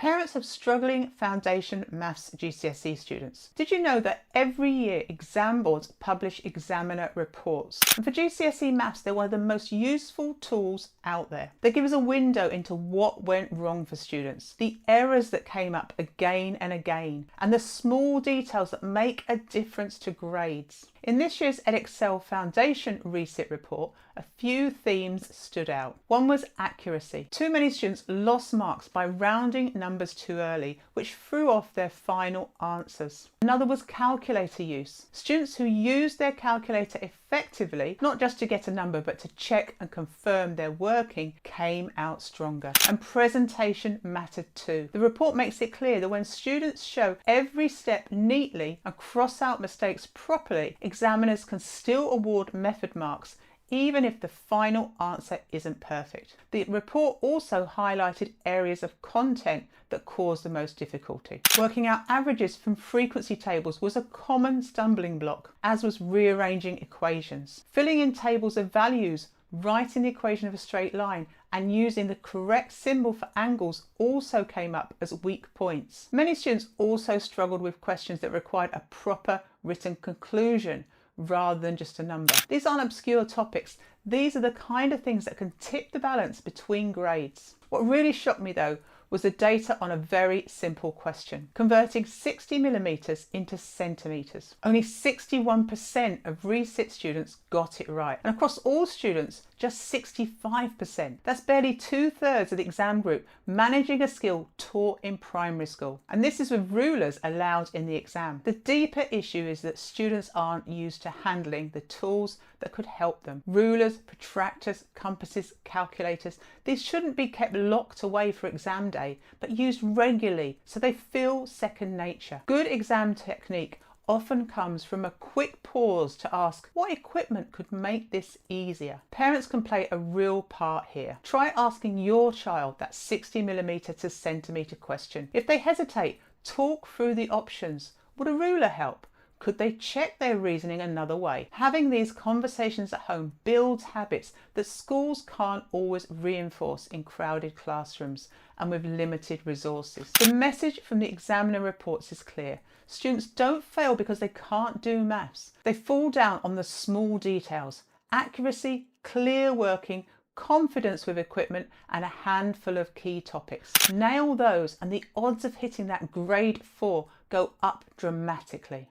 Parents of struggling foundation maths GCSE students. Did you know that every year exam boards publish examiner reports? And for GCSE maths, they're one of the most useful tools out there. They give us a window into what went wrong for students, the errors that came up again and again, and the small details that make a difference to grades. In this year's Edexcel Foundation Resit report, a few themes stood out. One was accuracy. Too many students lost marks by rounding numbers too early, which threw off their final answers. Another was calculator use. Students who used their calculator effectively, not just to get a number, but to check and confirm they're working, came out stronger. And presentation mattered too. The report makes it clear that when students show every step neatly and cross out mistakes properly, examiners can still award method marks even if the final answer isn't perfect. The report also highlighted areas of content that caused the most difficulty. Working out averages from frequency tables was a common stumbling block, as was rearranging equations. Filling in tables of values, writing the equation of a straight line, and using the correct symbol for angles also came up as weak points. Many students also struggled with questions that required a proper written conclusion rather than just a number. These aren't obscure topics. These are the kind of things that can tip the balance between grades. What really shocked me though was the data on a very simple question, converting 60 millimeters into centimeters. Only 61% of Resit students got it right, and across all students, just 65%. That's barely 2/3 of the exam group managing a skill taught in primary school. And this is with rulers allowed in the exam. The deeper issue is that students aren't used to handling the tools that could help them. Rulers, protractors, compasses, calculators, these shouldn't be kept locked away for exam day, but used regularly so they feel second nature. Good exam technique often comes from a quick pause to ask what equipment could make this easier. Parents can play a real part here. Try asking your child that 60 millimeter to centimeter question. If they hesitate, talk through the options. Would a ruler help? Could they check their reasoning another way? Having these conversations at home builds habits that schools can't always reinforce in crowded classrooms and with limited resources. The message from the examiner reports is clear. Students don't fail because they can't do maths. They fall down on the small details: accuracy, clear working, confidence with equipment, and a handful of key topics. Nail those and the odds of hitting that grade 4 go up dramatically.